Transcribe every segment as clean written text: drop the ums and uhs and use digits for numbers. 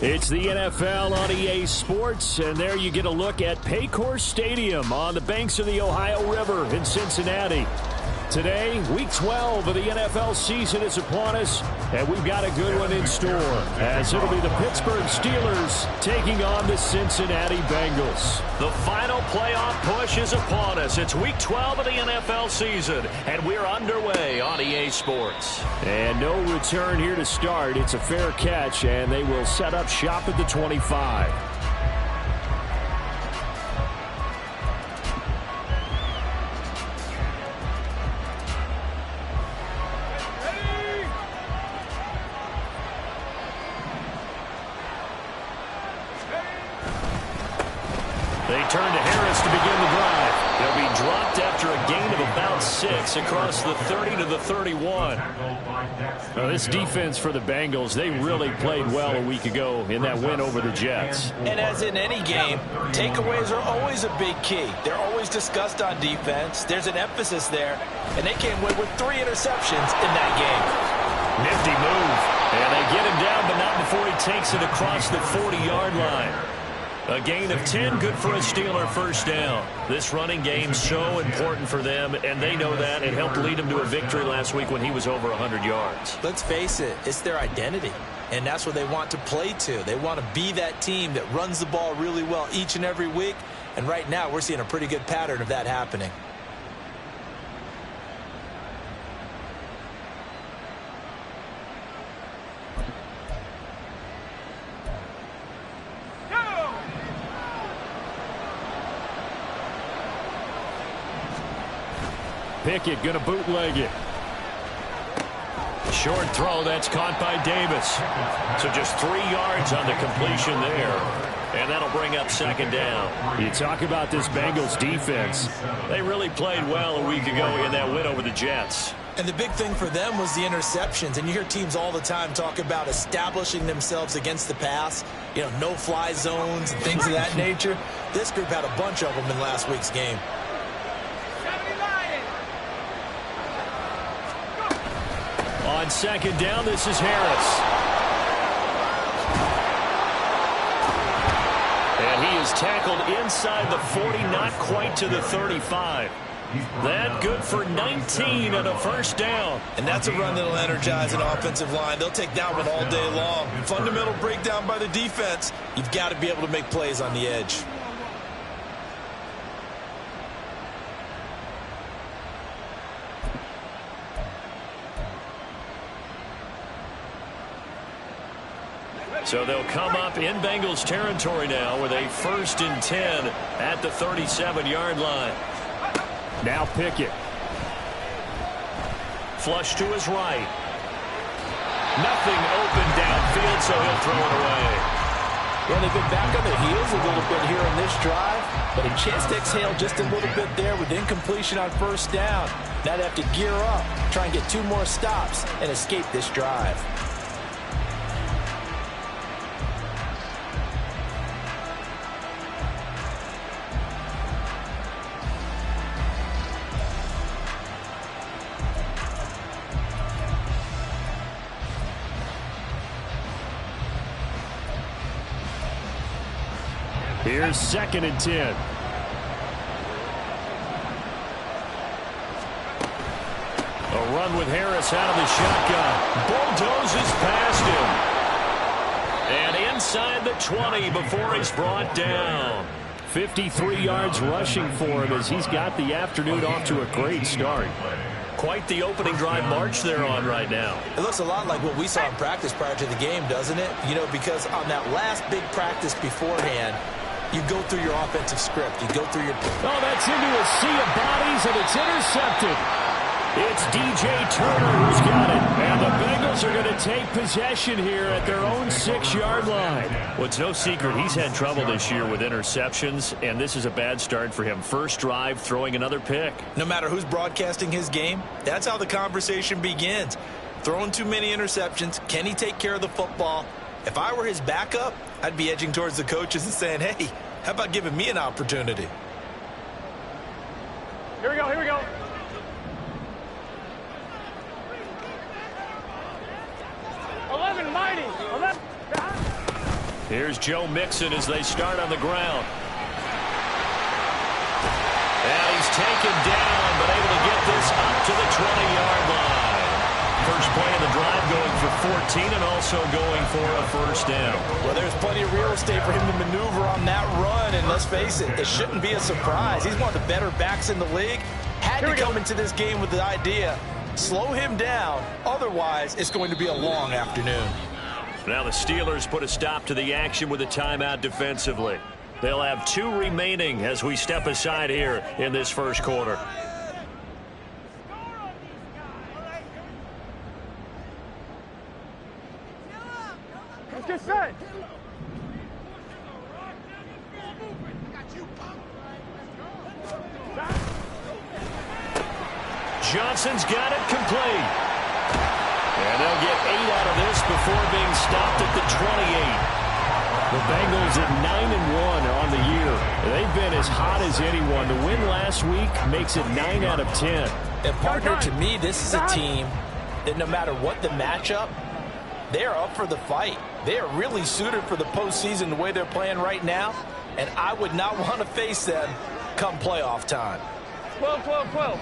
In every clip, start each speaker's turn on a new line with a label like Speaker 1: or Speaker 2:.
Speaker 1: It's the NFL on EA Sports, and there you get a look at Paycor Stadium on the banks of the Ohio River in Cincinnati. Today, Week 12 of the NFL season is upon us, and we've got a good one in store, as it'll be the Pittsburgh Steelers taking on the Cincinnati Bengals. The final playoff push is upon us. It's Week 12 of the NFL season, and we're underway on EA Sports. And no return here to start. It's a fair catch, and they will set up shop at the 25. They turn to Harris to begin the drive. They'll be dropped after a gain of about 6 across the 30 to the 31. Now, this defense for the Bengals, they really played well a week ago in that win over the Jets.
Speaker 2: And as in any game, takeaways are always a big key. They're always discussed on defense. There's an emphasis there, and they came away with 3 interceptions in that game.
Speaker 1: Nifty move. And they get him down, but not before he takes it across the 40-yard line. A gain of 10, good for a Steeler first down. This running game so important for them, and they know that. It helped lead them to a victory last week when he was over 100 yards.
Speaker 2: Let's face it, it's their identity, and that's what they want to play to. They want to be that team that runs the ball really well each and every week, and right now we're seeing a pretty good pattern of that happening.
Speaker 1: Pickett going to bootleg it. Short throw, that's caught by Davis. So just 3 yards on the completion there. And that'll bring up second down. You talk about this Bengals defense. They really played well a week ago in that win over the Jets.
Speaker 2: And the big thing for them was the interceptions. And you hear teams all the time talk about establishing themselves against the pass. You know, no-fly zones and things of that nature. This group had a bunch of them in last week's game.
Speaker 1: On second down, this is Harris. And he is tackled inside the 40, not quite to the 35. That good for 19 and a first down.
Speaker 2: And that's a run that'll energize an offensive line. They'll take that one all day long. Fundamental breakdown by the defense. You've got to be able to make plays on the edge.
Speaker 1: So they'll come up in Bengals territory now with a 1st and 10 at the 37-yard line. Now Pickett. Flush to his right. Nothing open downfield, so he'll throw it away.
Speaker 2: Well, they've been back on their heels a little bit here in this drive, but a chance to exhale just a little bit there with incompletion on first down. Now they have to gear up, try and get 2 more stops, and escape this drive.
Speaker 1: Here's 2nd and 10. A run with Harris out of the shotgun. Bulldozes past him. And inside the 20 before he's brought down. 53 yards rushing for him as he's got the afternoon off to a great start. Quite the opening drive march they're on right now.
Speaker 2: It looks a lot like what we saw in practice prior to the game, doesn't it? You know, because on that last big practice beforehand, you go through your offensive script. You go through your...
Speaker 1: Oh, that's into a sea of bodies, and it's intercepted. It's DJ Turner who's got it. And the Bengals are going to take possession here at their own 6-yard line. Well, it's no secret he's had trouble this year with interceptions, and this is a bad start for him. First drive, throwing another pick.
Speaker 2: No matter who's broadcasting his game, that's how the conversation begins. Throwing too many interceptions. Can he take care of the football? If I were his backup, I'd be edging towards the coaches and saying, hey, how about giving me an opportunity?
Speaker 3: Here we go, here we go. Mighty.
Speaker 1: Here's Joe Mixon as they start on the ground. And he's taken down, but able to get this up to the 20-yard line. First play of the drive going for 14 and also going for a first down.
Speaker 2: Well, there's plenty of real estate for him to maneuver on that run, and let's face it, it shouldn't be a surprise. He's one of the better backs in the league. Had to come into this game with the idea, slow him down, otherwise it's going to be a long afternoon.
Speaker 1: Now the Steelers put a stop to the action with a timeout defensively. They'll have 2 remaining as we step aside here in this first quarter.
Speaker 3: Let's get set.
Speaker 1: Johnson's got it complete. And they'll get 8 out of this before being stopped at the 28. The Bengals at 9-1 on the year. They've been as hot as anyone. The win last week makes it 9 out of 10.
Speaker 2: And partner, to me, this is a team that no matter what the matchup, they're up for the fight. They are really suited for the postseason the way they're playing right now. And I would not want to face them come playoff time.
Speaker 3: 12.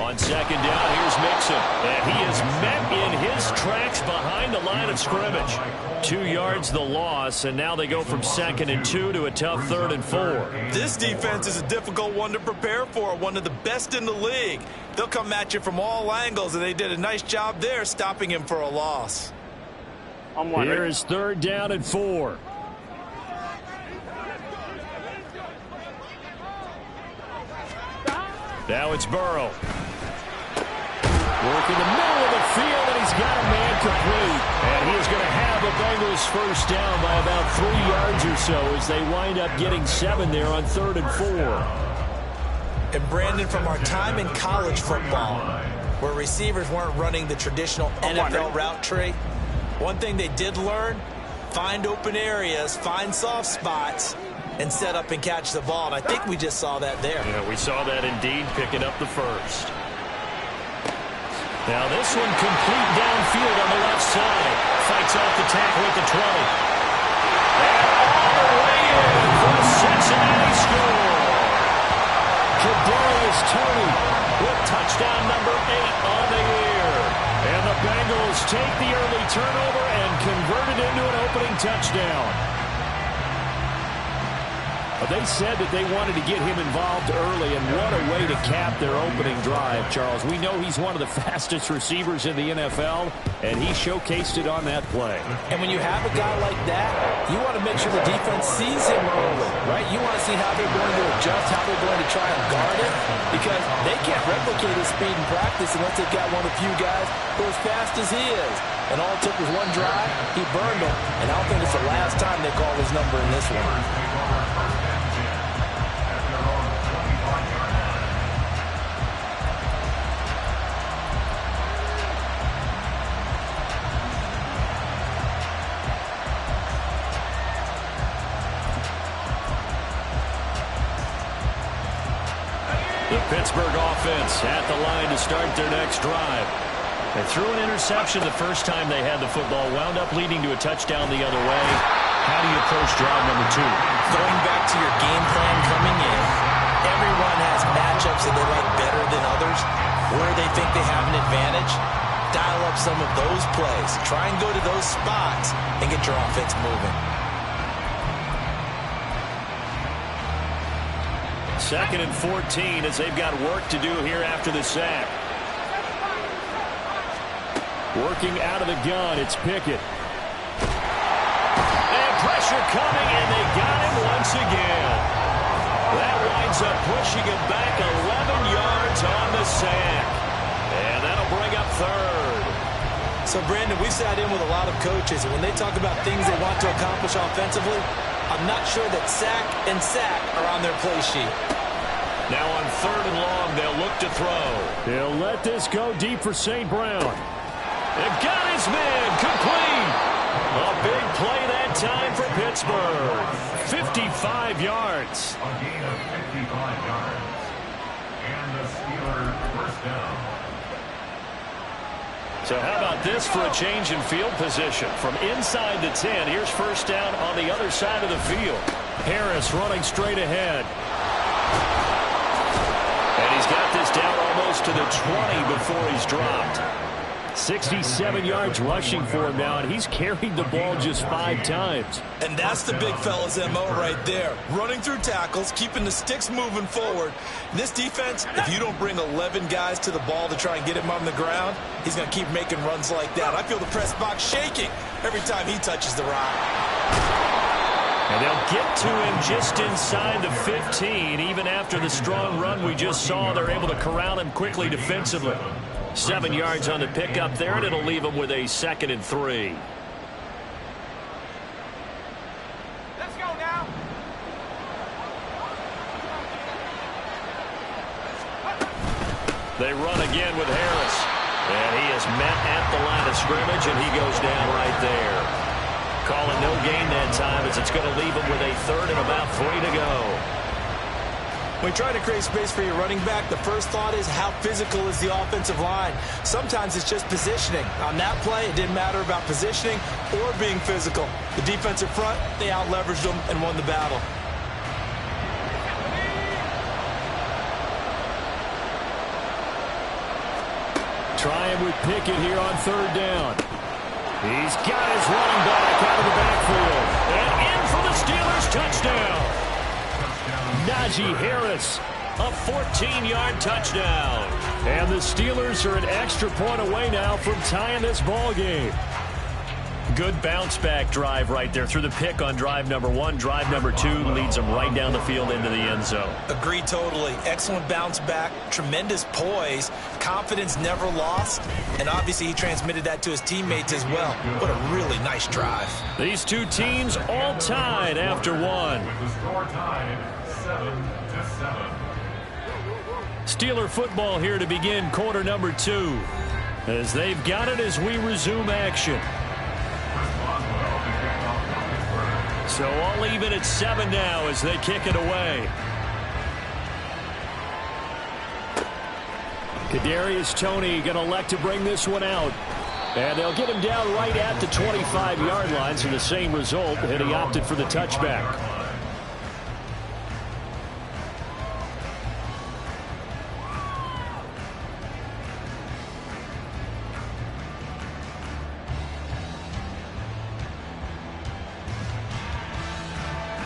Speaker 1: On second down, here's Mixon. And he is met in his tracks behind the line of scrimmage. 2 yards the loss, and now they go from 2nd and 2 to a tough 3rd and 4.
Speaker 2: This defense is a difficult one to prepare for, one of the best in the league. They'll come at you from all angles, and they did a nice job there stopping him for a loss.
Speaker 1: Here is 3rd down and 4. Now it's Burrow. Working the middle of the field, and he's got a man complete. And he is going to have the Bengals first down by about 3 yards or so as they wind up getting 7 there on 3rd and 4.
Speaker 2: And Brandon, from our time in college football, where receivers weren't running the traditional NFL route tree, one thing they did learn, find open areas, find soft spots, and set up and catch the ball. And I think we just saw that there.
Speaker 1: Yeah, we saw that indeed, picking up the first. Now this one complete downfield on the left side. Fights off the tackle at the 20. And all the way in for a Cincinnati score. Kadarius Toney with touchdown number 8 on the year. And the Bengals take the early turnover and convert it into an opening touchdown. They said that they wanted to get him involved early, and what a way to cap their opening drive, Charles. We know he's one of the fastest receivers in the NFL, and he showcased it on that play.
Speaker 2: And when you have a guy like that, you want to make sure the defense sees him early, right? You want to see how they're going to adjust, how they're going to try and guard it, because they can't replicate his speed in practice unless they've got one of the few guys who are as fast as he is. And all it took was one drive, he burned them, and I don't think it's the last time they call his number in this one.
Speaker 1: The Pittsburgh offense at the line to start their next drive. They threw an interception the first time they had the football, wound up leading to a touchdown the other way. How do you approach drive number 2?
Speaker 2: Going back to your game plan coming in, everyone has matchups that they like better than others. Where they think they have an advantage, dial up some of those plays. Try and go to those spots and get your offense moving.
Speaker 1: 2nd and 14 as they've got work to do here after the sack. Working out of the gun, it's Pickett. And pressure coming, and they got him once again. That winds up pushing him back 11 yards on the sack. And that'll bring up 3rd.
Speaker 2: So, Brandon, we sat in with a lot of coaches, and when they talk about things they want to accomplish offensively, I'm not sure that sack and sack are on their play sheet.
Speaker 1: Now on 3rd and long, they'll look to throw. They'll let this go deep for St. Brown. They've got his man complete. A big play that time for Pittsburgh. 55 yards.
Speaker 4: A gain of 55 yards. And the Steelers first down.
Speaker 1: So how about this for a change in field position? From inside the 10, here's first down on the other side of the field. Harris running straight ahead. And he's got this down almost to the 20 before he's dropped. 67 yards rushing for him now, and he's carried the ball just 5 times.
Speaker 2: And that's the big fella's MO right there. Running through tackles, keeping the sticks moving forward. This defense, if you don't bring 11 guys to the ball to try and get him on the ground, he's going to keep making runs like that. I feel the press box shaking every time he touches the rock.
Speaker 1: And they'll get to him just inside the 15. Even after the strong run we just saw, they're able to corral him quickly defensively. 7 yards on the pickup there, and it'll leave him with a 2nd and 3.
Speaker 3: Let's go now.
Speaker 1: They run again with Harris. And he is met at the line of scrimmage, and he goes down right there. Calling no gain that time as it's going to leave him with a 3rd and about 3 to go.
Speaker 2: When you try to create space for your running back, the first thought is how physical is the offensive line. Sometimes it's just positioning. On that play, it didn't matter about positioning or being physical. The defensive front, they out-leveraged them and won the battle.
Speaker 1: Trying with Pickett here on 3rd down. He's got his running back out of the backfield. And in for the Steelers touchdown. Najee Harris, a 14-yard touchdown. And the Steelers are an extra point away now from tying this ball game. Good bounce-back drive right there through the pick on drive number 1. Drive number 2 leads them right down the field into the end zone.
Speaker 2: Agree totally. Excellent bounce back, tremendous poise, confidence never lost, and obviously he transmitted that to his teammates as well. What a really nice drive.
Speaker 1: These two teams all tied after 1.
Speaker 4: With the score tied 7-7.
Speaker 1: Steeler football here to begin quarter number 2. As they've got it as we resume action. So all even at 7 now as they kick it away. Kadarius Toney going to elect to bring this one out. And they'll get him down right at the 25-yard line, so the same result, and he opted for the touchback.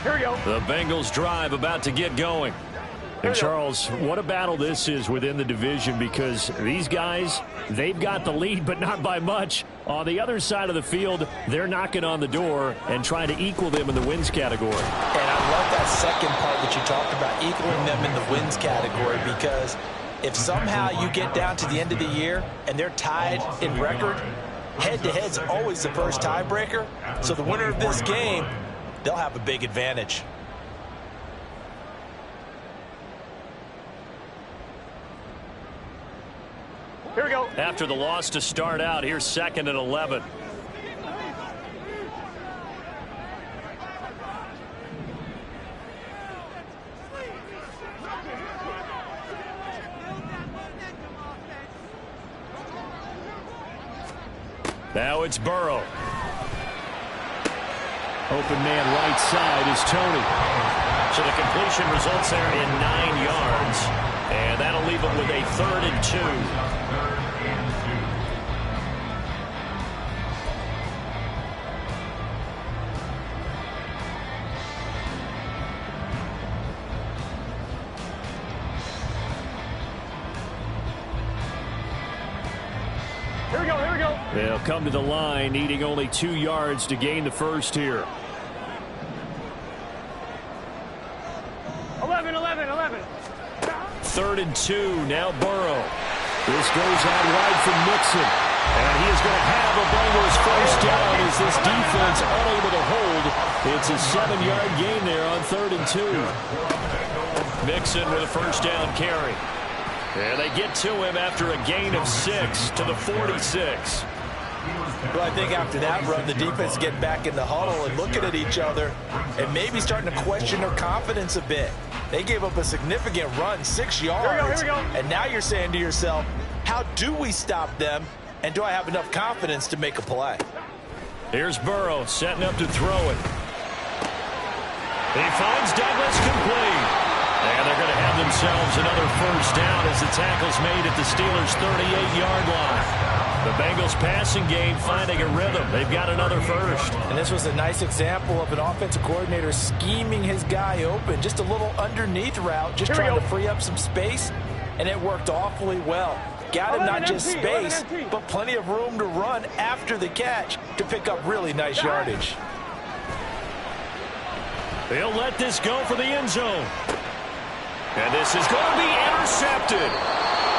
Speaker 3: Here we go.
Speaker 1: The Bengals drive about to get going. And Charles, what a battle this is within the division, because these guys, they've got the lead, but not by much. On the other side of the field, they're knocking on the door and trying to equal them in the wins category.
Speaker 2: And I love that second part that you talked about, equaling them in the wins category, because if somehow you get down to the end of the year and they're tied in record, head-to-head's always the first tiebreaker. So the winner of this game, they'll have a big advantage.
Speaker 3: Here we go.
Speaker 1: After the loss to start out, here's 2nd and 11. Now it's Burrow. Open man right side is Toney. So the completion results there in 9 yards. And that'll leave him with a 3rd and 2.
Speaker 3: Here we go, here we go.
Speaker 1: They'll come to the line, needing only 2 yards to gain the first here.
Speaker 3: 11.
Speaker 1: 3rd and 2, now Burrow. This goes out wide from Mixon. And he is going to have a Bengals first down as this defense unable to hold. It's a 7-yard gain there on 3rd and 2. Mixon with a first down carry. And they get to him after a gain of 6 to the 46.
Speaker 2: Well, I think after that run, the defense get back in the huddle and looking at each other and maybe starting to question their confidence a bit. They gave up a significant run, 6 yards.
Speaker 3: Here we go.
Speaker 2: And now you're saying to yourself, how do we stop them? And do I have enough confidence to make a play?
Speaker 1: Here's Burrow setting up to throw it. He finds Douglas complete. And they're going to have themselves another first down as the tackle's made at the Steelers' 38-yard line. The Bengals passing game finding a rhythm. They've got another first.
Speaker 2: And this was a nice example of an offensive coordinator scheming his guy open. Just a little underneath route, just trying to free up some space. And it worked awfully well. Got him not just space, but plenty of room to run after the catch to pick up really nice yardage.
Speaker 1: They'll let this go for the end zone. And this is going to be intercepted.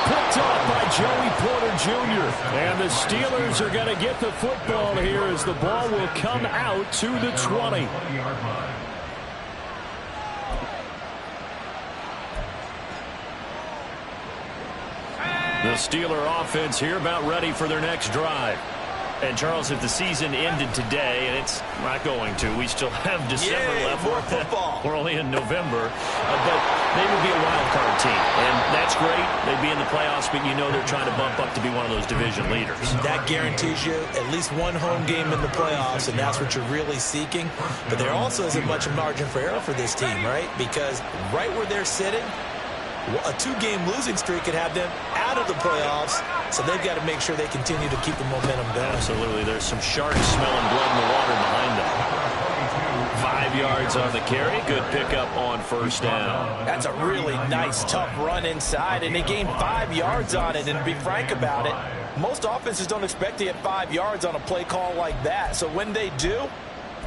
Speaker 1: Picked up by Joey Porter Jr. And the Steelers are going to get the football here as the ball will come out to the 20. The Steeler offense here about ready for their next drive. And, Charles, if the season ended today, and it's not going to, we still have December left.
Speaker 2: More football.
Speaker 1: We're only in November. But they would be a wild card team. And that's great. They'd be in the playoffs, but you know they're trying to bump up to be one of those division leaders.
Speaker 2: That guarantees you at least one home game in the playoffs, and that's what you're really seeking. But there also isn't much margin for error for this team, right? Because right where they're sitting, a 2-game losing streak could have them out of the playoffs, so they've got to make sure they continue to keep the momentum going.
Speaker 1: Absolutely. There's some sharks smelling blood in the water behind them. 5 yards on the carry. Good pickup on first down.
Speaker 2: That's a really nice, tough run inside, and they gained 5 yards on it. And to be frank about it, most offenses don't expect to get 5 yards on a play call like that. So when they do,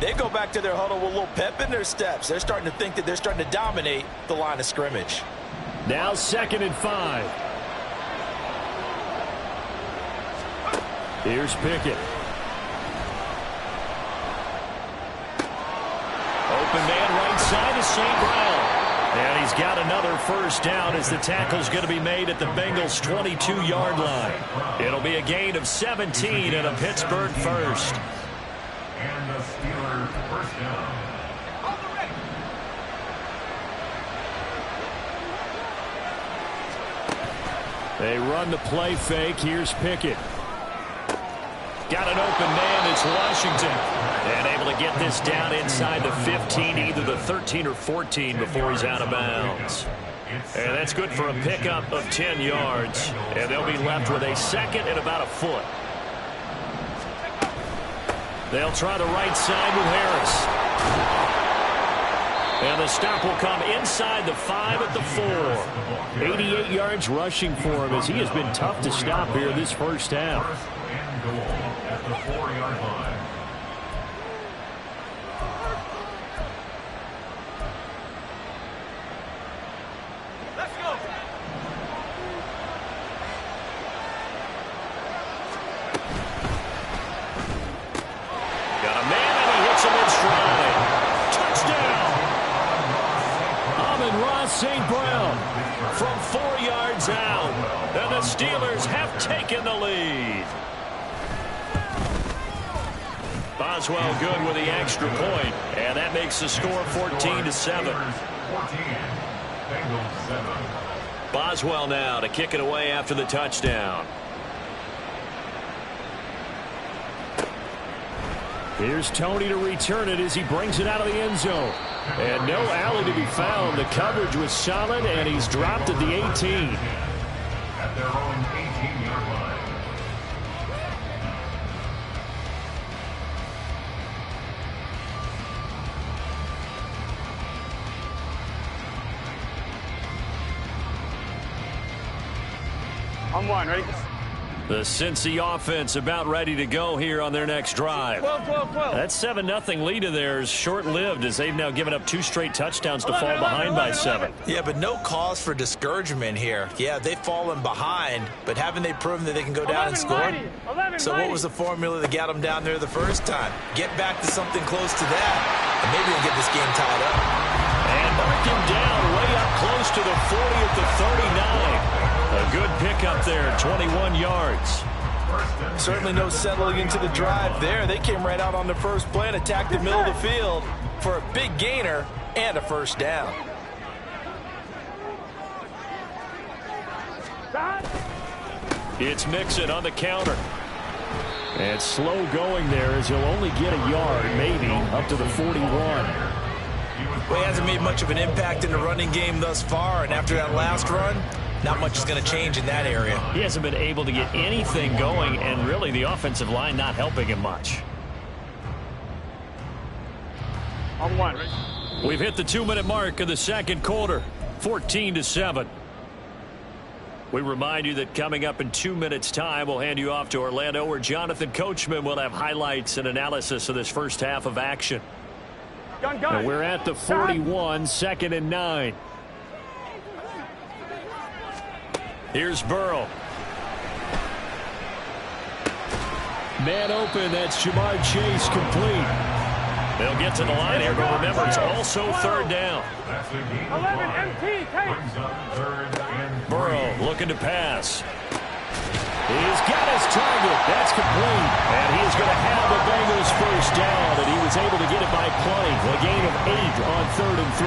Speaker 2: they go back to their huddle with a little pep in their steps. They're starting to think that they're starting to dominate the line of scrimmage.
Speaker 1: Now 2nd and 5. Here's Pickett. Open man right side to St. Brown. And he's got another first down as the tackle's going to be made at the Bengals' 22-yard line. It'll be a gain of 17 and a Pittsburgh first.
Speaker 4: And the Steelers first down.
Speaker 1: They run the play fake. Here's Pickett. Got an open man. It's Washington. And able to get this down inside the 15, either the 13 or 14 before he's out of bounds. And that's good for a pickup of 10 yards. And they'll be left with a 2nd and about a foot. They'll try the right side with Harris. And the stop will come inside the 5 at the 4. 88 yards rushing for him as he has been tough to stop here this first half.
Speaker 4: First and goal at the 4-yard line.
Speaker 3: Let's go.
Speaker 1: Got a man and he hits him in stride. Touchdown. Amon-Ra St. Brown from 4 yards out. And the Steelers have taken the lead. Boswell good with the extra point, and that makes the score 14-7.
Speaker 4: 14. Bengals 7.
Speaker 1: Boswell now to kick it away after the touchdown. Here's Tony to return it as he brings it out of the end zone. And no alley to be found. The coverage was solid, and he's dropped at the 18.
Speaker 4: At their own 18-yard line.
Speaker 3: On 1, ready?
Speaker 1: The Cincy offense about ready to go here on their next drive. That 7-0 lead of theirs short-lived as they've now given up 2 straight touchdowns to fall behind by 7.
Speaker 2: Yeah, but no cause for discouragement here. Yeah, they've fallen behind, but haven't they proven that they can go down and score? So what was the formula that got them down there the first time? Get back to something close to that, and maybe we'll get this game tied up.
Speaker 1: And mark him down way up close to the 40 at the 39. A good pickup there, 21 yards.
Speaker 2: Certainly no settling into the drive there. They came right out on the first play and attacked the middle of the field for a big gainer and a first down.
Speaker 1: It's Mixon on the counter. And slow going there as he'll only get a yard, maybe, up to the 41.
Speaker 2: Well, he hasn't made much of an impact in the running game thus far, and after that last run, not much is going to change in that area.
Speaker 1: He hasn't been able to get anything going, and really the offensive line not helping him much.
Speaker 3: On one.
Speaker 1: We've hit the 2-minute mark of the second quarter, 14-7. We remind you that coming up in 2 minutes' time, we'll hand you off to Orlando, where Jonathan Coachman will have highlights and analysis of this first half of action.
Speaker 3: Gun.
Speaker 1: And we're at the 41, 2nd and 9. Here's Burrow. Man open, that's Jamar Chase complete. They'll get to the line here, but remember, it's also 3rd down.
Speaker 3: 11 MT, take.
Speaker 1: Burrow looking to pass. He's got his target. That's complete. And he's going to have the Bengals first down, and he was able to get it by plenty. A gain of 8 on 3rd and 3.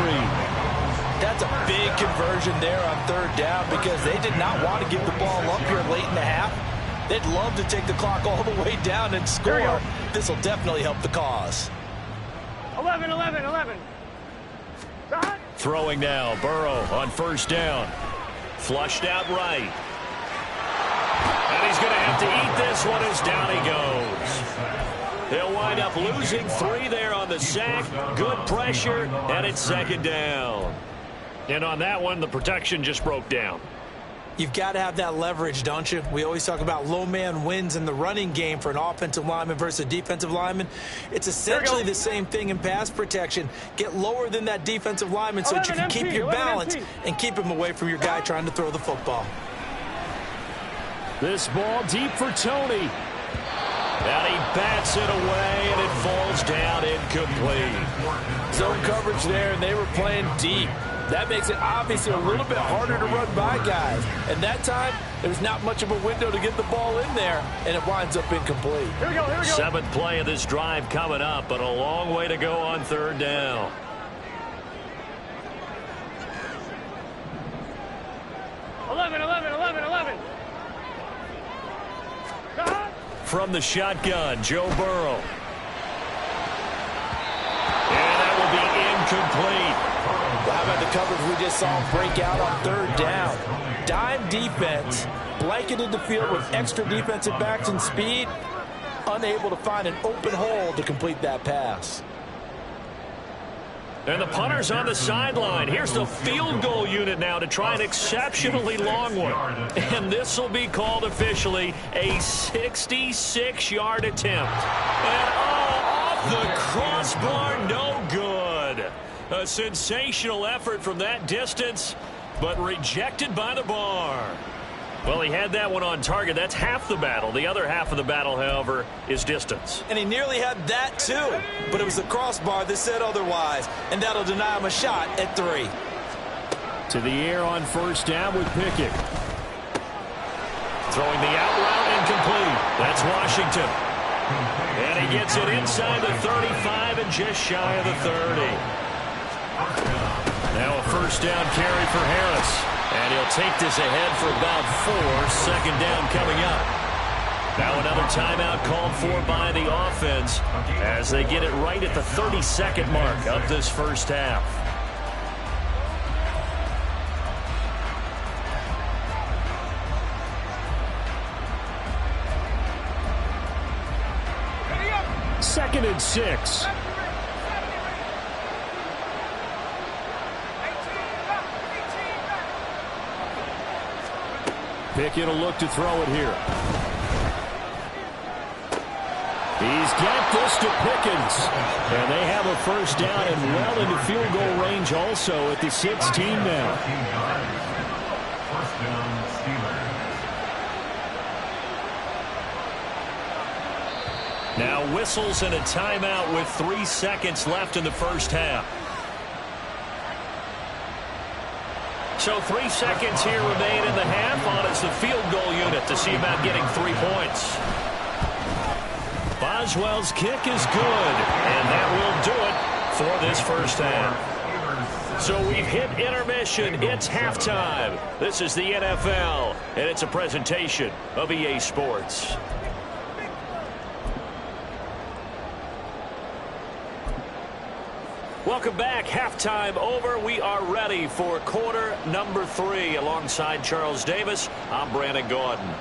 Speaker 2: That's a big conversion there on 3rd down because they did not want to give the ball up here late in the half. They'd love to take the clock all the way down and score. This will definitely help the cause.
Speaker 3: 11.
Speaker 1: Throwing now, Burrow on 1st down. Flushed out right. And he's going to have to eat this one as down he goes. They'll wind up losing 3 there on the sack. Good pressure, and it's 2nd down. And on that one, the protection just broke down.
Speaker 2: You've got to have that leverage, don't you? We always talk about low man wins in the running game for an offensive lineman versus a defensive lineman. It's essentially the same thing in pass protection. Get lower than that defensive lineman so that you can keep your balance and keep him away from your guy trying to throw the football.
Speaker 1: This ball deep for Tony. And he bats it away, and it falls down incomplete.
Speaker 2: Zone coverage there, and they were playing deep. That makes it obviously a little bit harder to run by guys. And that time, there's not much of a window to get the ball in there, and it winds up incomplete.
Speaker 3: Here we go.
Speaker 1: 7th play of this drive coming up, but a long way to go on 3rd down.
Speaker 3: Eleven.
Speaker 1: From the shotgun, Joe Burrow. And that will be incomplete.
Speaker 2: Well, how about the coverage we just saw break out on 3rd down? Dime defense, blanketed the field with extra defensive backs and speed, unable to find an open hole to complete that pass.
Speaker 1: And the punter's on the sideline. Here's the field goal unit now to try an exceptionally long one. And this will be called officially a 66-yard attempt. And off the crossbar, no good. A sensational effort from that distance, but rejected by the bar. Well, he had that one on target. That's half the battle. The other half of the battle, however, is distance.
Speaker 2: And he nearly had that, too. But it was the crossbar that said otherwise. And that'll deny him a shot at 3.
Speaker 1: To the air on 1st down with Pickett. Throwing the out route incomplete. That's Washington. And he gets it inside the 35 and just shy of the 30. Now a 1st down carry for Harris. And he'll take this ahead for about 4. 2nd down coming up. Now another timeout called for by the offense as they get it right at the 32nd mark of this first half. Second and 6. Pickett will look to throw it here. He's got this to Pickens. And they have a first down and well into field goal range also at the 16 now.
Speaker 4: First down, Steelers.
Speaker 1: Now whistles and a timeout with 3 seconds left in the first half. So 3 seconds here remain in the half on as the field goal unit to see about getting 3 points. Boswell's kick is good, and that will do it for this first half. So we've hit intermission. It's halftime. This is the NFL, and it's a presentation of EA Sports. Welcome back. Halftime over. We are ready for quarter number 3. Alongside Charles Davis, I'm Brandon Gaudin.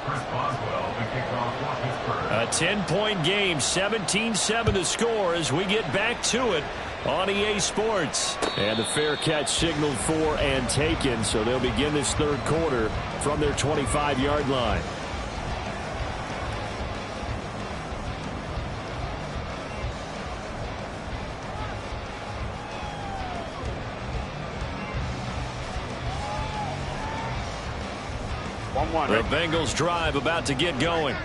Speaker 4: Chris Boswell, the kickoff for Pittsburgh.
Speaker 1: A 10-point game, 17-7 to score as we get back to it on EA Sports. And the fair catch signaled for and taken, so they'll begin this third quarter from their 25-yard line. The Bengals drive about to get going.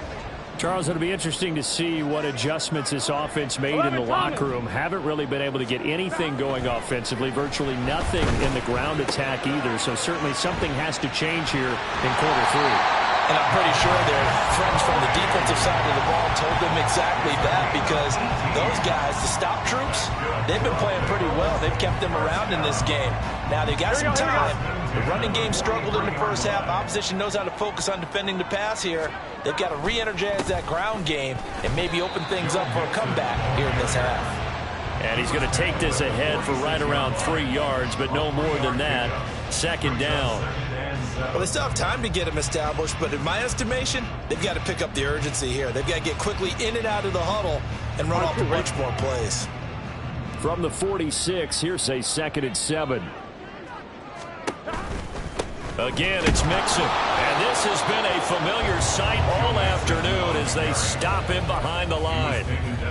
Speaker 1: Charles, it'll be interesting to see what adjustments this offense made in the locker room. Haven't really been able to get anything going offensively, virtually nothing in the ground attack either. So certainly something has to change here in quarter 3.
Speaker 2: And I'm pretty sure their friends from the defensive side of the ball told them exactly that, because those guys, the stop troops, they've been playing pretty well. They've kept them around in this game. Now, they've got some time. The running game struggled in the first half. Opposition knows how to focus on defending the pass here. They've got to re-energize that ground game and maybe open things up for a comeback here in this half.
Speaker 1: And he's going to take this ahead for right around 3 yards, but no more than that. Second down.
Speaker 2: Well, they still have time to get them established, but in my estimation, they've got to pick up the urgency here. They've got to get quickly in and out of the huddle and run off a bunch more plays.
Speaker 1: From the 46, here's a 2nd and 7. Again, it's Mixon. And this has been a familiar sight all afternoon as they stop him behind the line.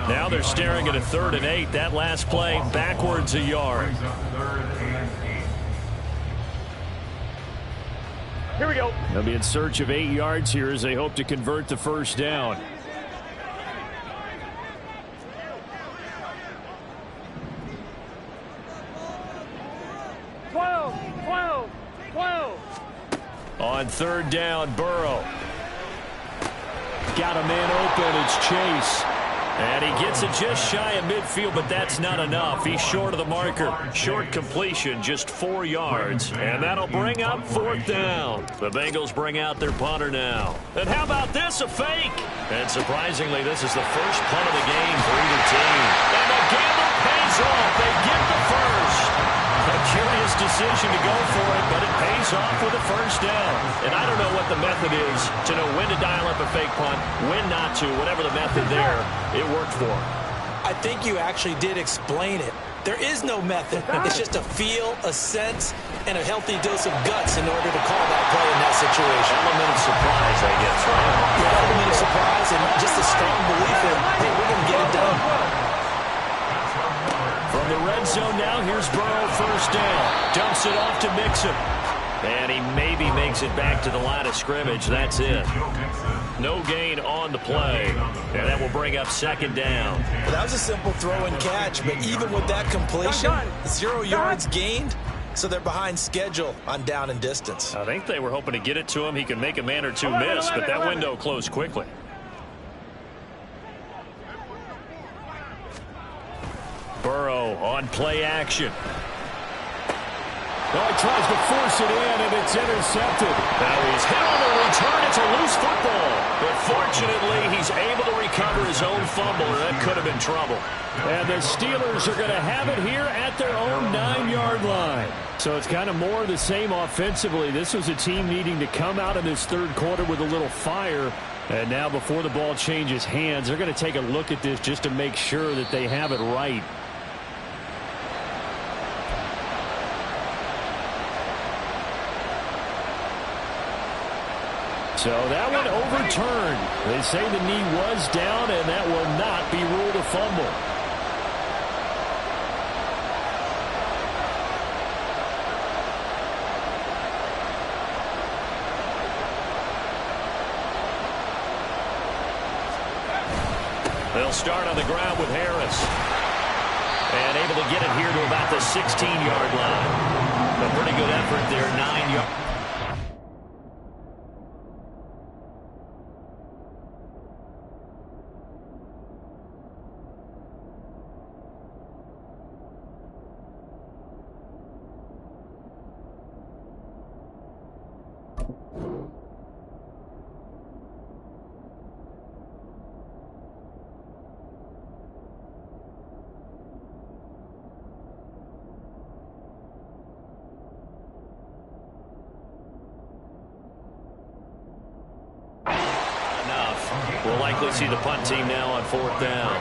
Speaker 1: Now they're staring at a 3rd and 8. That last play backwards a yard.
Speaker 3: Here we go.
Speaker 1: They'll be in search of 8 yards here as they hope to convert the first down. On 3rd down, Burrow. Got a man open. It's Chase. And he gets it just shy of midfield, but that's not enough. He's short of the marker. Short completion, just 4 yards. And that'll bring up 4th down. The Bengals bring out their punter now. And how about this, a fake? And surprisingly, this is the first punt of the game for either team. And the gamble pays off. They get the first. A curious decision to go for it, but it pays off with a first down. And I don't know what the method is to know when to dial up a fake punt, when not to, whatever the method there, it worked for him.
Speaker 2: I think you actually did explain it. There is no method. It's just a feel, a sense, and a healthy dose of guts in order to call that play in that situation.
Speaker 1: Element of surprise, I guess, right?
Speaker 2: Yeah, element of surprise and just a strong belief in, hey, we're going to get it done.
Speaker 1: From the red zone now, here's Burrow, first down. Dumps it off to Mixon. And he maybe makes it back to the line of scrimmage. That's it. No gain on the play. And that will bring up 2nd down.
Speaker 2: Well, that was a simple throw and catch, but even with that completion, 0 yards gained, so they're behind schedule on down and distance.
Speaker 1: I think they were hoping to get it to him. He could make a man or two miss, but that window closed quickly. Burrow on play action. Oh, he tries to force it in, and it's intercepted. Now he's hit on the return. It's a loose football. But fortunately, he's able to recover his own fumble, or that could have been trouble. And the Steelers are going to have it here at their own 9-yard line. So it's kind of more of the same offensively. This was a team needing to come out in this third quarter with a little fire. And now before the ball changes hands, they're going to take a look at this just to make sure that they have it right. So that one overturned. They say the knee was down, and that will not be ruled a fumble. They'll start on the ground with Harris. And able to get it here to about the 16-yard line. A pretty good effort there, 9 yards. We'll likely see the punt team now on 4th down.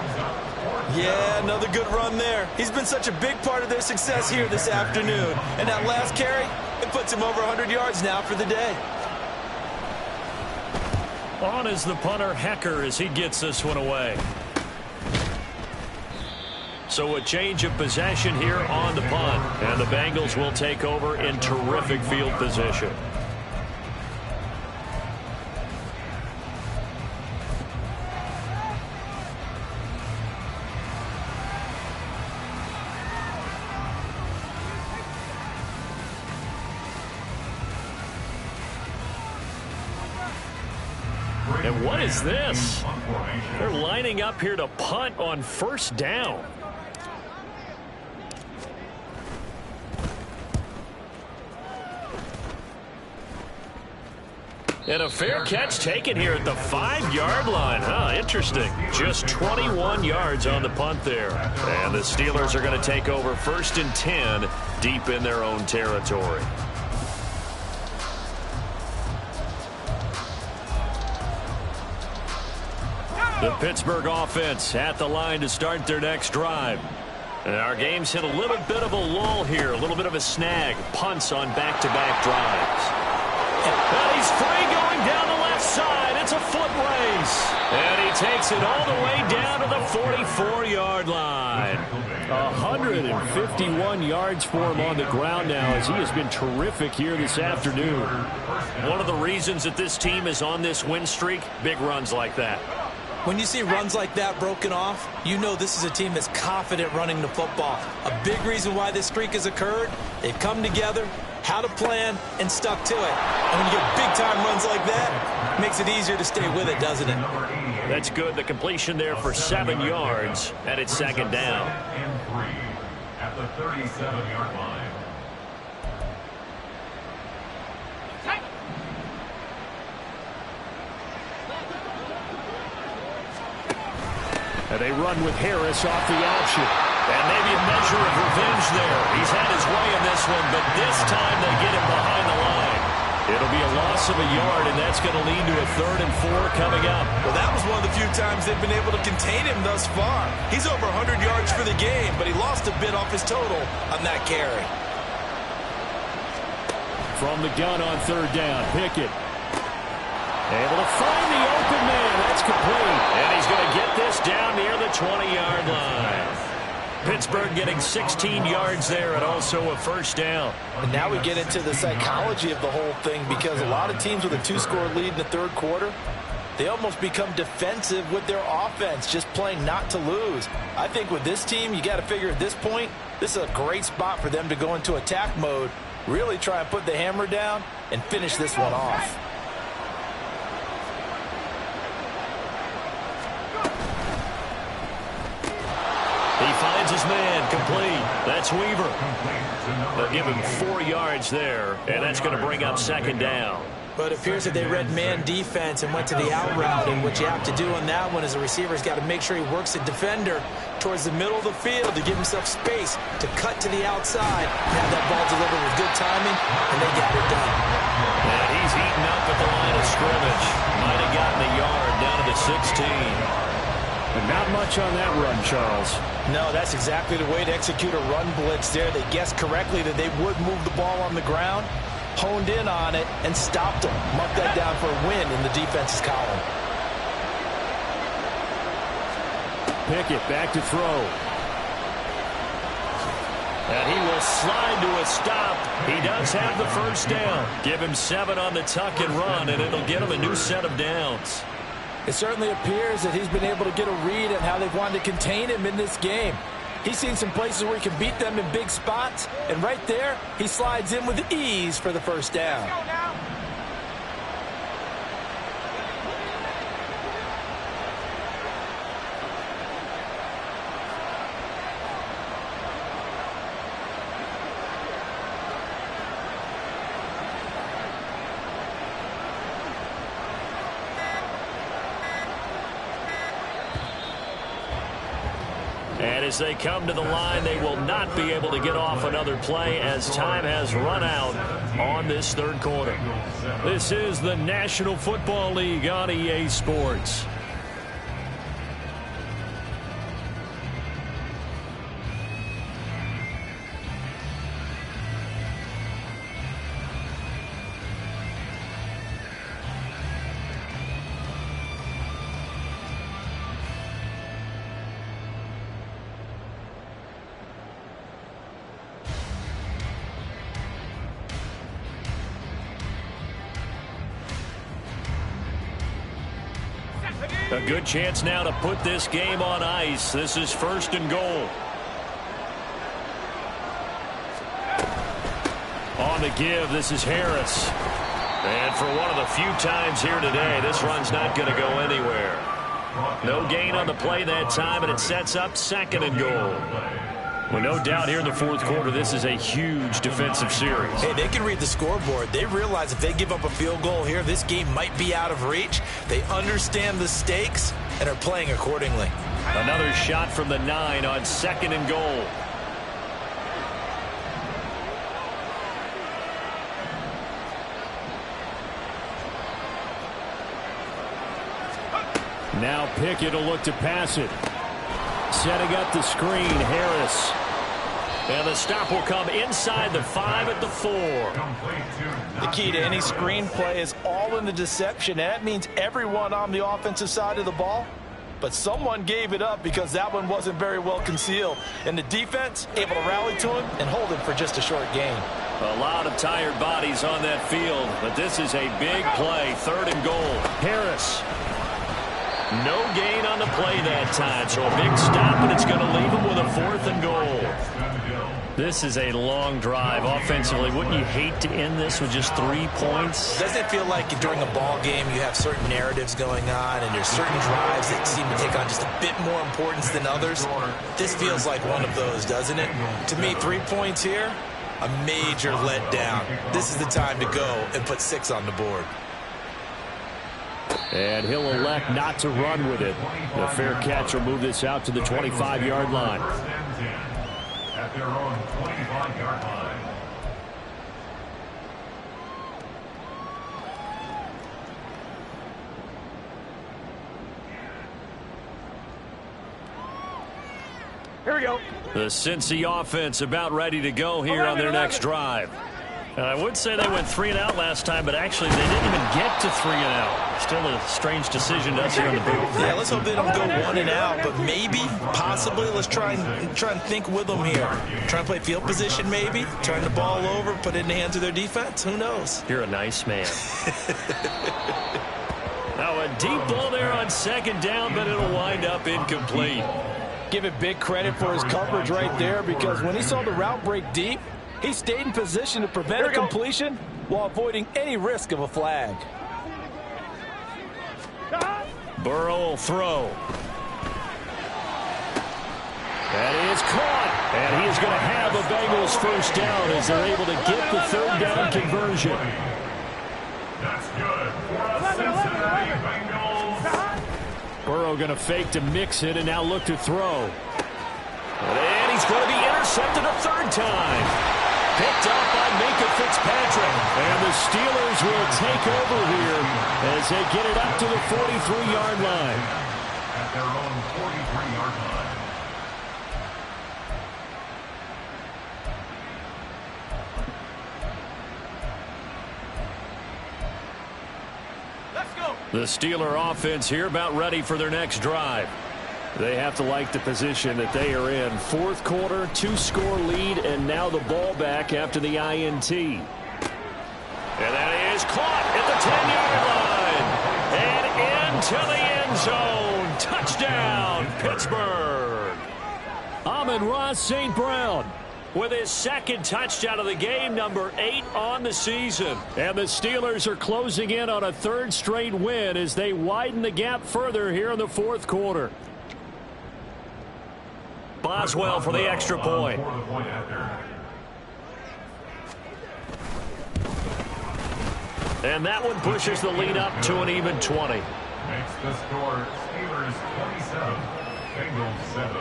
Speaker 2: Yeah, another good run there. He's been such a big part of their success here this afternoon. And that last carry, it puts him over 100 yards now for the day.
Speaker 1: On is the punter, Hecker, as he gets this one away. So a change of possession here on the punt. And the Bengals will take over in terrific field position. And what is this? They're lining up here to punt on 1st down. And a fair catch taken here at the 5-yard line. Interesting. Just 21 yards on the punt there. And the Steelers are going to take over 1st and 10 deep in their own territory. The Pittsburgh offense at the line to start their next drive. And our game's hit a little bit of a lull here, a little bit of a snag. Punts on back-to-back drives. And he's free going down the left side. It's a foot race. And he takes it all the way down to the 44-yard line. 151 yards for him on the ground now, as he has been terrific here this afternoon. One of the reasons that this team is on this win streak, big runs like that.
Speaker 2: When you see runs like that broken off, you know this is a team that's confident running the football. A big reason why this streak has occurred, they've come together, had a plan, and stuck to it. And when you get big-time runs like that, it makes it easier to stay with it, doesn't it?
Speaker 1: That's good. The completion there for 7 yards, and it's 2nd down.
Speaker 4: And 3 at the 37-yard line.
Speaker 1: And they run with Harris off the option. And maybe a measure of revenge there. He's had his way in this one, but this time they get him behind the line. It'll be a loss of a yard, and that's going to lead to a 3rd and 4 coming up.
Speaker 2: Well, that was one of the few times they've been able to contain him thus far. He's over 100 yards for the game, but he lost a bit off his total on that carry.
Speaker 1: From the gun on 3rd down, Pickett. Able to find the open man. That's complete. And he's going to get this down near the 20-yard line. Pittsburgh getting 16 yards there and also a 1st down.
Speaker 2: And now we get into the psychology of the whole thing, because a lot of teams with a 2-score lead in the 3rd quarter, they almost become defensive with their offense, just playing not to lose. I think with this team, you got to figure at this point, this is a great spot for them to go into attack mode, really try and put the hammer down and finish this one off.
Speaker 1: He finds his man, complete. That's Weaver. They'll give him 4 yards there, and that's going to bring up 2nd down.
Speaker 2: But it appears that they read man defense and went to the out route, and what you have to do on that one is the receiver's got to make sure he works the defender towards the middle of the field to give himself space to cut to the outside and have that ball delivered with good timing, and they got it done.
Speaker 1: And he's eaten up at the line of scrimmage. Might have gotten a yard down to the 16. And not much on that run, Charles.
Speaker 2: No, that's exactly the way to execute a run blitz there. They guessed correctly that they would move the ball on the ground, honed in on it and stopped him. Mark that down for a win in the defense's column.
Speaker 1: Pickett back to throw. And he will slide to a stop. He does have the first down. Give him 7 on the tuck and run, and it'll get him a new set of downs.
Speaker 2: It certainly appears that he's been able to get a read on how they've wanted to contain him in this game. He's seen some places where he can beat them in big spots, and right there, he slides in with ease for the first down.
Speaker 1: And as they come to the line, they will not be able to get off another play as time has run out on this third quarter. This is the National Football League on EA Sports. A good chance now to put this game on ice. This is 1st and goal. On the give, this is Harris. And for one of the few times here today, this run's not going to go anywhere. No gain on the play that time, and it sets up 2nd and goal. Well, no doubt here in the fourth quarter, this is a huge defensive series.
Speaker 2: Hey, they can read the scoreboard. They realize if they give up a field goal here, this game might be out of reach. They understand the stakes and are playing accordingly.
Speaker 1: Another shot from the 9 on 2nd and goal. Now Pickett will look to pass it. Setting up the screen, Harris. And the stop will come inside the 5 at the 4.
Speaker 2: The key to any screen play is all in the deception. And that means everyone on the offensive side of the ball. But someone gave it up because that one wasn't very well concealed. And the defense able to rally to him and hold him for just a short gain.
Speaker 1: A lot of tired bodies on that field. But this is a big play. 3rd and goal. Harris. No gain on the play that time, so a big stop, and it's going to leave him with a 4th and goal. This is a long drive offensively. Wouldn't you hate to end this with just 3 points?
Speaker 2: Doesn't it feel like during a ball game you have certain narratives going on and there's certain drives that seem to take on just a bit more importance than others? This feels like one of those, doesn't it? To me, 3 points here, a major letdown. This is the time to go and put 6 on the board.
Speaker 1: And he'll elect not to run with it. The fair catch will move this out to the 25-yard line.
Speaker 4: At their own 25-yard line.
Speaker 3: Here we go.
Speaker 1: The Cincy offense about ready to go here on their next drive. I would say they went 3 and out last time, but actually they didn't even get to 3 and out. Still a strange decision to us here in the booth.
Speaker 2: Yeah, let's hope they don't go 1 and out, but maybe, possibly, let's try and think with them here. Try and play field position, maybe. Turn the ball over, put it in the hands of their defense. Who knows?
Speaker 1: You're a nice man. Now a deep ball there on 2nd down, but it'll wind up incomplete.
Speaker 2: Give it big credit for his coverage right there, because when he saw the route break deep, he stayed in position to prevent a completion while avoiding any risk of a flag.
Speaker 1: Burrow will throw. That is caught. And he is going to have a Bengals first down as they're able to get the 3rd down conversion.
Speaker 4: That's good for the Cincinnati Bengals.
Speaker 1: Burrow going to fake to mix it and now look to throw. And he's going to be intercepted a 3rd time. Picked up by Minkah Fitzpatrick. And the Steelers will take over here as they get it up to the 43-yard line.
Speaker 4: At their own 43-yard line.
Speaker 1: The Steeler offense here about ready for their next drive. They have to like the position that they are in. Fourth quarter, 2-score lead, and now the ball back after the INT. And that is caught at the 10-yard line. And into the end zone. Touchdown, Pittsburgh. Amon-Ra St. Brown with his second touchdown of the game, number 8 on the season. And the Steelers are closing in on a third straight win as they widen the gap further here in the fourth quarter. Boswell for the extra point. And that one pushes the lead up to an even 20.
Speaker 4: Makes the score Steelers 27, Bengals 7.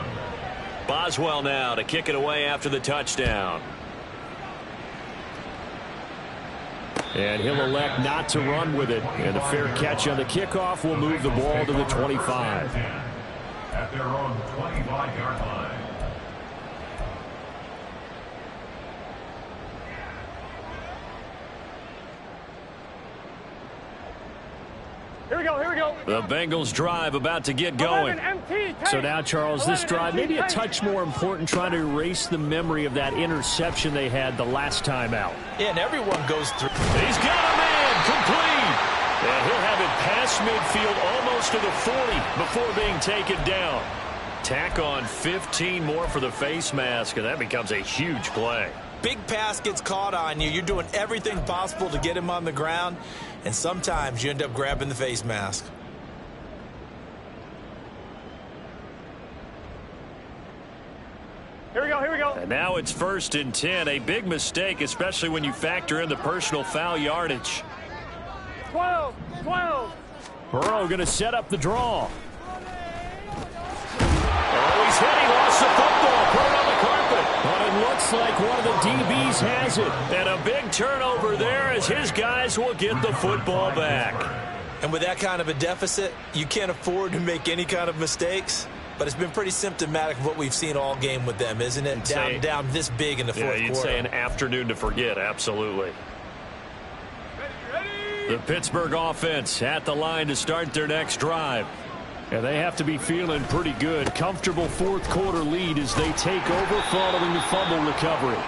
Speaker 1: Boswell now to kick it away after the touchdown. And he'll elect not to run with it. And a fair catch on the kickoff will move the ball to the 25.
Speaker 4: At their own 25-yard line.
Speaker 3: Here we go, here we go.
Speaker 1: The Bengals drive about to get going. So now, Charles, this drive maybe a touch more important, trying to erase the memory of that interception they had the last time out.
Speaker 2: Yeah, and everyone goes through.
Speaker 1: He's got a man complete. And he'll have it past midfield almost to the 40 before being taken down. Tack on 15 more for the face mask, and that becomes a huge play.
Speaker 2: Big pass gets caught on you. You're doing everything possible to get him on the ground, and sometimes you end up grabbing the face mask.
Speaker 3: Here we go, here we go.
Speaker 1: And now it's 1st and 10. A big mistake, especially when you factor in the personal foul yardage.
Speaker 3: 12.
Speaker 1: Burrow going to set up the draw. Oh, he's hit. He lost the football. Put it on the carpet. But it looks like one of the DBs has it. And a big turnover there as his guys will get the football back.
Speaker 2: And with that kind of a deficit, you can't afford to make any kind of mistakes. But it's been pretty symptomatic of what we've seen all game with them, isn't it? Down this big in the fourth quarter.
Speaker 1: Yeah, you'd say an afternoon to forget, absolutely. The Pittsburgh offense at the line to start their next drive. And they have to be feeling pretty good. Comfortable fourth quarter lead as they take over following the fumble recovery.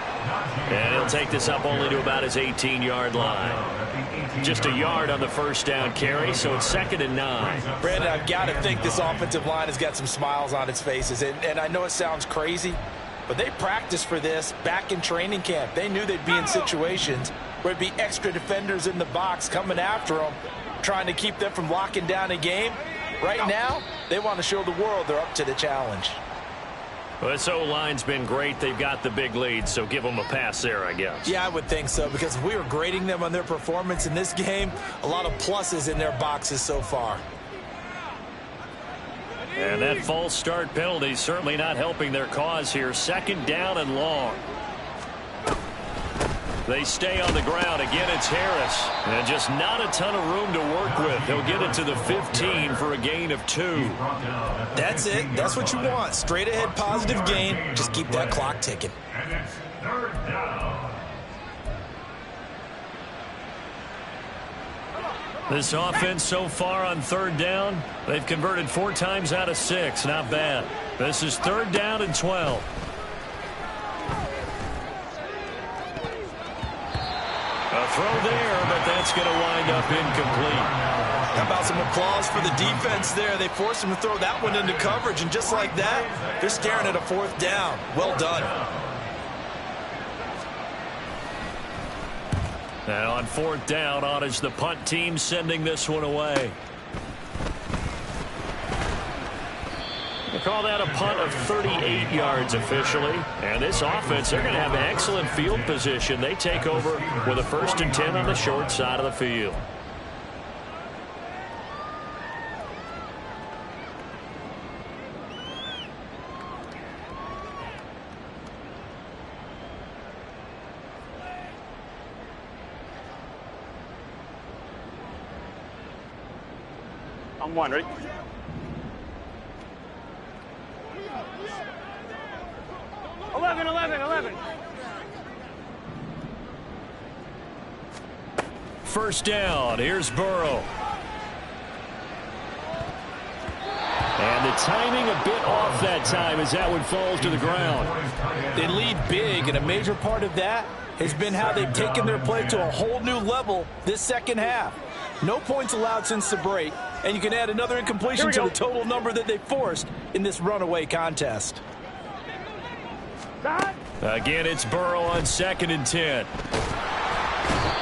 Speaker 1: And he'll take this up only to about his 18-yard line. Just a yard on the first down carry, so it's 2nd and 9.
Speaker 2: Brandon, I've got to think this offensive line has got some smiles on its faces. And I know it sounds crazy, but they practiced for this back in training camp. They knew they'd be in situations where it'd be extra defenders in the box coming after them, trying to keep them from locking down a game. Right now, they want to show the world they're up to the challenge.
Speaker 1: Well, this O-line's been great. They've got the big lead, so give them a pass there, I guess.
Speaker 2: Yeah, I would think so, because if we were grading them on their performance in this game, a lot of pluses in their boxes so far.
Speaker 1: And that false start penalty certainly not helping their cause here. 2nd down and long. They stay on the ground. Again, it's Harris. And just not a ton of room to work with. He'll get it to the 15 for a gain of 2.
Speaker 2: That's it. That's what you want. Straight ahead positive gain. Just keep that clock ticking.
Speaker 4: And it's 3rd down.
Speaker 1: This offense so far on 3rd down, they've converted 4 times out of 6. Not bad. This is 3rd down and 12. A throw there, but that's going to wind up incomplete.
Speaker 2: How about some applause for the defense there? They forced him to throw that one into coverage, and just like that, they're staring at a 4th down. Well done.
Speaker 1: Now on 4th down, on is the punt team sending this one away. We'll call that a punt of 38 yards officially. And this offense, they're going to have excellent field position. They take over with a 1st and 10 on the short side of the field.
Speaker 3: I'm one, ready? Eleven.
Speaker 1: First down. Here's Burrow. the timing a bit off that time as that one falls to the ground.
Speaker 2: They lead big, and a major part of that has been how they've taken their play to a whole new level this second half. No points allowed since the break, and you can add another incompletion to the total number that they forced in this runaway contest.
Speaker 1: Again, it's Burrow on 2nd and 10.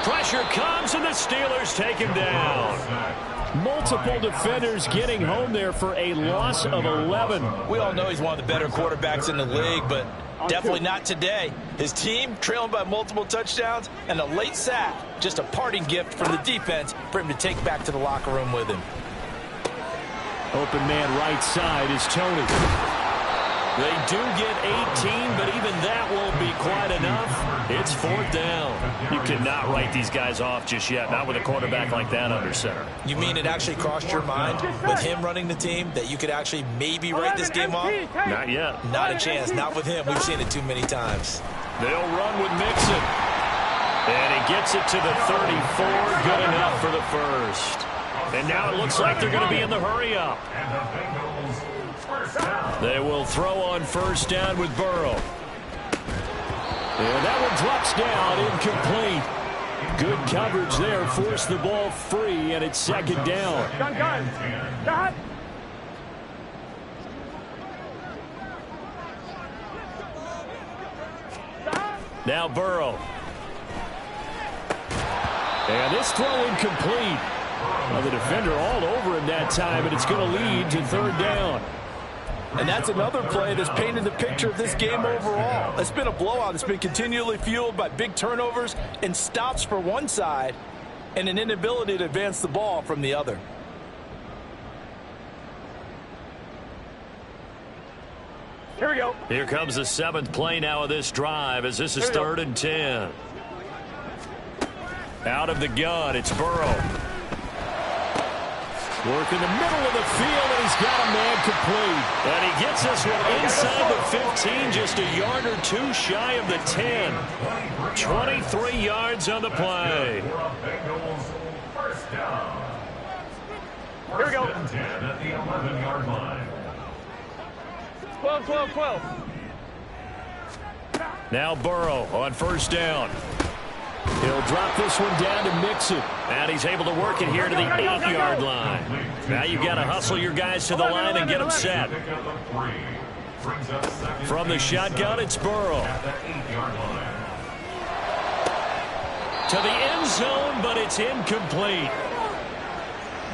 Speaker 1: Pressure comes, and the Steelers take him down. Multiple defenders getting home there for a loss of 11.
Speaker 2: We all know he's one of the better quarterbacks in the league, but definitely not today. His team trailing by multiple touchdowns, and a late sack, just a parting gift from the defense for him to take back to the locker room with him.
Speaker 1: Open man right side is Tony. They do get 18, but even that won't be quite enough. It's 4th down. You cannot write these guys off just yet, not with a quarterback like that under center.
Speaker 2: You mean it actually crossed your mind with him running the team that you could actually maybe write this game off?
Speaker 1: Not yet.
Speaker 2: Not a chance. Not with him. We've seen it too many times.
Speaker 1: They'll run with Mixon. And he gets it to the 34. Good enough for the first. And now it looks like they're going to be in the hurry-up. They will throw on 1st down with Burrow. And that one drops down, incomplete. Good coverage there, forced the ball free, and it's 2nd down. Now Burrow. And this throw incomplete. Well, the defender all over him that time, and it's going to lead to 3rd down.
Speaker 2: And that's another play that's painted the picture of this game overall. It's been a blowout. It's been continually fueled by big turnovers and stops for one side and an inability to advance the ball from the other.
Speaker 3: Here we go.
Speaker 1: Here comes the 7th play now of this drive as this is 3rd and 10. Out of the gun, it's Burrow. Work in the middle of the field, and he's got a man complete. And he gets this one inside the 15, just a yard or two shy of the 10. 23 yards on the play.
Speaker 3: Here we go.
Speaker 4: 10 at the 11-yard line.
Speaker 3: 12, 12, 12.
Speaker 1: Now Burrow on 1st down. He'll drop this one down to Mixon. And he's able to work it here to the 8-yard line. Now you've got to hustle your guys to the line and get them set. From the shotgun, it's Burrow. To the end zone, but it's incomplete.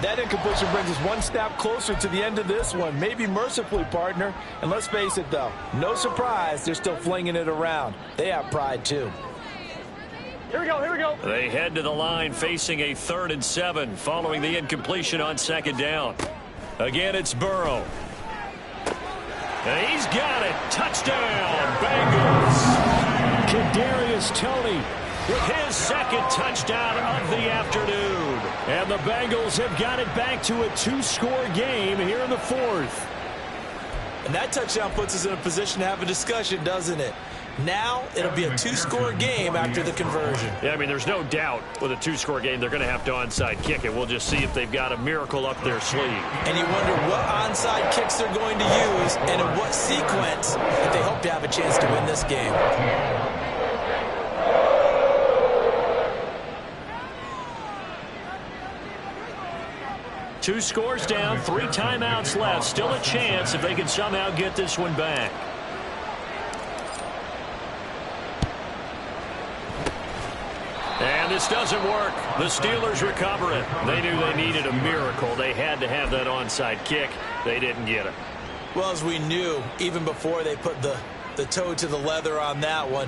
Speaker 2: That incompletion brings us one step closer to the end of this one. Maybe mercifully, partner. And let's face it, though. No surprise, they're still flinging it around. They have pride, too.
Speaker 3: Here we go, here we go.
Speaker 1: They head to the line facing a 3rd and 7 following the incompletion on 2nd down. Again, it's Burrow. And he's got it. Touchdown, Bengals. Kadarius Toney with his 2nd touchdown of the afternoon. And the Bengals have got it back to a 2-score game here in the 4th.
Speaker 2: And that touchdown puts us in a position to have a discussion, doesn't it? Now it'll be a 2-score game after the conversion.
Speaker 1: Yeah, I mean, there's no doubt with a 2-score game they're going to have to onside kick it. We'll just see if they've got a miracle up their sleeve.
Speaker 2: And you wonder what onside kicks they're going to use and in what sequence that they hope to have a chance to win this game.
Speaker 1: Two scores down, 3 timeouts left. Still a chance if they can somehow get this one back. And this doesn't work. The Steelers recover it. They knew they needed a miracle. They had to have that onside kick. They didn't get it.
Speaker 2: Well, as we knew, even before they put the toe to the leather on that one,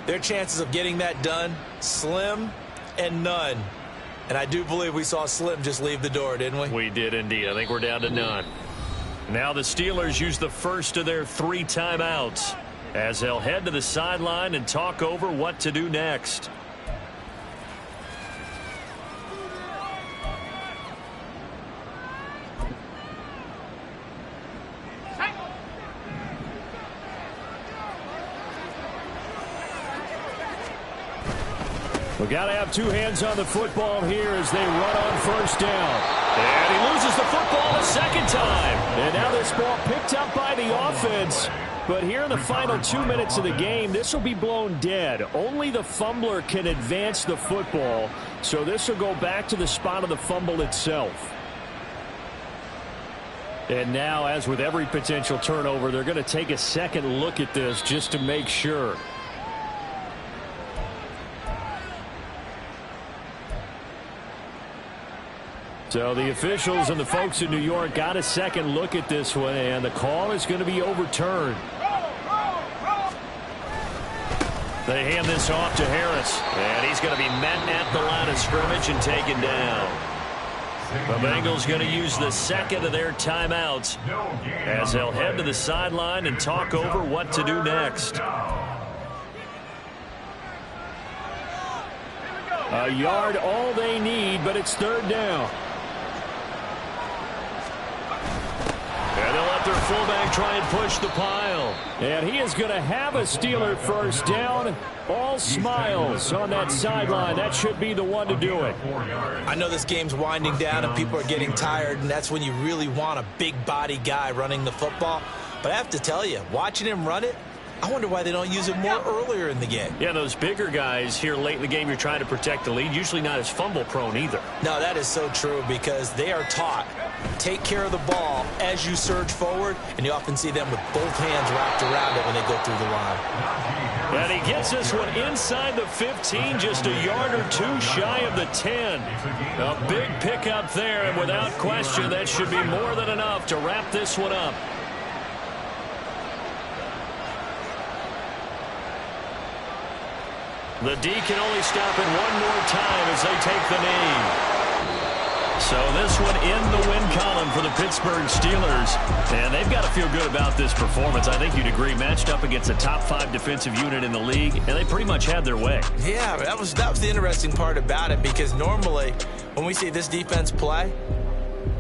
Speaker 2: their chances of getting that done, slim and none. And I do believe we saw Slim just leave the door, didn't we?
Speaker 1: We did indeed. I think we're down to none. Now the Steelers use the first of their 3 timeouts as they'll head to the sideline and talk over what to do next. We've got to have 2 hands on the football here as they run on 1st down. And he loses the football a second time. And now this ball picked up by the offense. But here in the final 2 minutes of the game, this will be blown dead. Only the fumbler can advance the football. So this will go back to the spot of the fumble itself. And now, as with every potential turnover, they're going to take a second look at this just to make sure. So the officials and the folks in New York got a second look at this one, and the call is going to be overturned. They hand this off to Harris, and he's going to be met at the line of scrimmage and taken down. The Bengals going to use the second of their timeouts as they'll head to the sideline and talk over what to do next. A yard all they need, but it's third down. And they'll let their fullback try and push the pile. And he is going to have a Steeler first down. All smiles on that sideline. That should be the one to do it.
Speaker 2: I know this game's winding down and people are getting tired, and that's when you really want a big body guy running the football. But I have to tell you, watching him run it, I wonder why they don't use it more earlier in the game.
Speaker 1: Yeah, those bigger guys here late in the game, you're trying to protect the lead, usually not as fumble prone either.
Speaker 2: No, that is so true because they are taught, take care of the ball as you surge forward, and you often see them with both hands wrapped around it when they go through the line.
Speaker 1: And he gets this one inside the 15, just a yard or two shy of the 10. A big pickup there, and without question, that should be more than enough to wrap this one up. The D can only stop it one more time as they take the knee. So this one in the win column for the Pittsburgh Steelers. And they've got to feel good about this performance. I think you'd agree, matched up against a top 5 defensive unit in the league, and they pretty much had their way.
Speaker 2: Yeah, that was the interesting part about it, because normally when we see this defense play,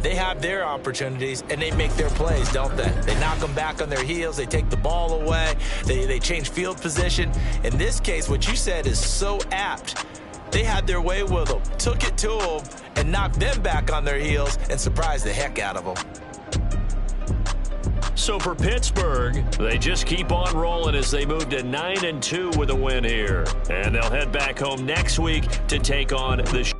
Speaker 2: they have their opportunities, and they make their plays, don't they? They knock them back on their heels. They take the ball away. They change field position. In this case, what you said is so apt. They had their way with them, took it to them, and knocked them back on their heels and surprised the heck out of them.
Speaker 1: So for Pittsburgh, they just keep on rolling as they move to 9-2 with a win here. And they'll head back home next week to take on the